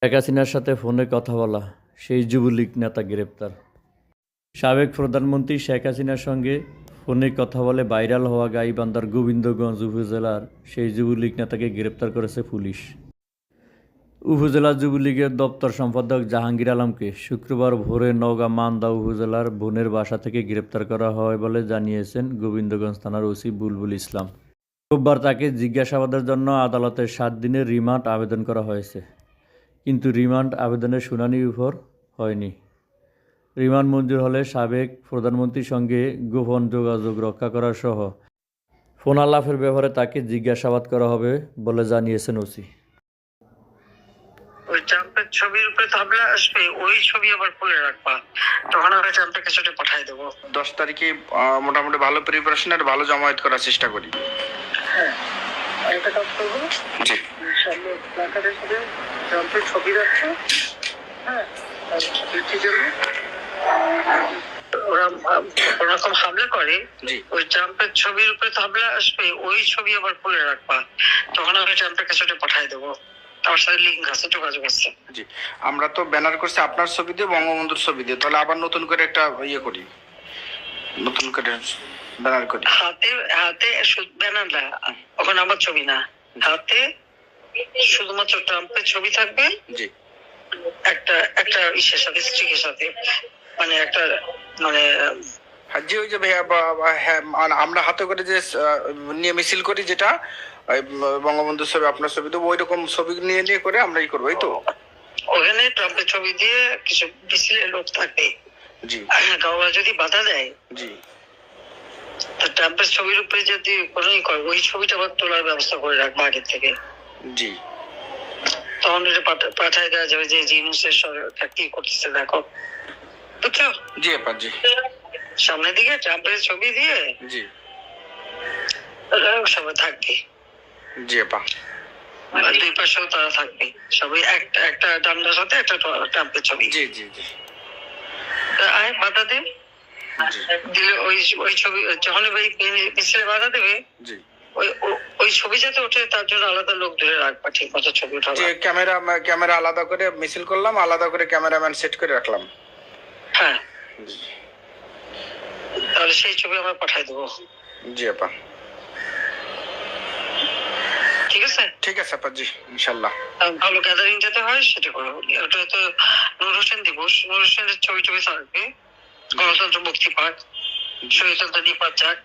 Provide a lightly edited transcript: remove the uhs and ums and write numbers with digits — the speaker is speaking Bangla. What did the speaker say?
শেখ হাসিনার সাথে ফোনে কথা বলা সেই যুবলীগ নেতা গ্রেপ্তার। সাবেক প্রধানমন্ত্রী শেখ হাসিনার সঙ্গে ফোনে কথা বলে ভাইরাল হওয়া গাইবান্ধার গোবিন্দগঞ্জ উপজেলার সেই যুবলীগ নেতাকে গ্রেপ্তার করেছে পুলিশ। উপজেলা যুবলীগের দপ্তর সম্পাদক জাহাঙ্গীর আলমকে শুক্রবার ভোরে নওগাঁ মান্দা উপজেলার বোনের বাসা থেকে গ্রেপ্তার করা হয় বলে জানিয়েছেন গোবিন্দগঞ্জ থানার ওসি বুলবুল ইসলাম। রোববার তাকে জিজ্ঞাসাবাদের জন্য আদালতে 7 দিনের রিমান্ড আবেদন করা হয়েছে, কিন্তু রিমান্ড আবেদনের শুনানি উপর হয়নি। রিমান্ড মঞ্জুর হলে সাবেক প্রধানমন্ত্রীর সঙ্গে গোপন যোগাযোগ রক্ষা করা সহ ফোন আলাপের ব্যাপারে তাকে জিজ্ঞাসাবাদ করা হবে বলে জানিয়েছেন ওসি। ওই জাম্পের ছবির উপরে তাবলা আসবে, ওই ছবি আবার খুলে রাখবা, তখন আমরা জাম্পের কাছে পাঠিয়ে দেবো। 10 তারিখে মোটামুটি ভালো প্রিপারেশন আর ভালো জমায়েত করার চেষ্টা করি। হ্যাঁ, একটা কাজ করবো, জি সামনে প্ল্যাকার্ডের সাথে জাম্পের ছবি রাখছো। হ্যাঁ, ওরা ওরকম হামলা করে, ওই জাম্পের ছবির উপরে তাবলা আসবে, ওই ছবি আবার খুলে রাখবা, তখন আমরা জাম্পের কাছে পাঠিয়ে দেবো। আমার সাথে লিঙ্ক আছে, যোগাযোগ আছে। জি, আমরা তো ব্যানার করছি আপনার ছবি দিয়ে, বঙ্গবন্ধুর ছবি দিয়ে, তাহলে আবার নতুন করে একটা করি, নতুন করে ব্যানার করি। হাতে হাতে ব্যানার না, ওখানে আমার ছবি না, হাতে শুধুমাত্র ট্রাম্পের ছবি থাকবে। জি, একটা একটা ইসের সাথে, স্টিকের সাথে, মানে একটা মানে জি ওই যে আমরা হাতে করে যে নিয়ে মিছিল করি, যেটা বঙ্গবন্ধুর ছবি আপনার ছবি তো ওই রকম ছবি নিয়ে করে আমরা করবো, এই তো। ওখানে ট্রাম্পের ছবি দিয়ে কিছু মিছিলের লোক থাকবে। জি, কাউরা যদি বাধা দেয়, জি, ট্রাম্পের ছবির উপরে যদি কোনোই করে, ওই ছবিটা আবার তোলার ব্যবস্থা করে রাখবো আগে থেকে। জি, তখন এটা পাঠায় দেওয়া যাবে যে জিনিসের সরকার কি করতেছে দেখো, বুঝছো? জি আপা, জি। সামনের দিকে ট্রাম্পের ছবি দিয়ে, জি, সবাই থাকবে। জি আপা, দুই পাশেও তারা থাকবে, সবাই একটা ডান্ডার সাথে একটা ট্রাম্পের ছবি। জি জি জি, আয় বাধা দে, দিলে ওই ছবি যখন মিছিলে বাধা দেবে, জি, ওই ছবি যাতে ওঠে তার জন্য আলাদা লোক ধরে রাখবা, ঠিক মতো ছবি উঠাবো। যে ক্যামেরা আলাদা করে মিছিল করলাম, আলাদা করে ক্যামেরাম্যান সেট করে রাখলাম। হ্যাঁ, তাহলে সেই ছবি আমরা পাঠিয়ে দেবো। জি আপা, ঠিক আছে, ঠিক আছে আপা, জি ইনশাআল্লাহ। ভালো গ্যাদারিং যাতে হয় সেটা করো। ওটা তো নূর হোসেন দিবস, নূর হোসেনের ছবি থাকবে, গণতন্ত্র মুক্তি পাক, শহীদ নিপাত যাক,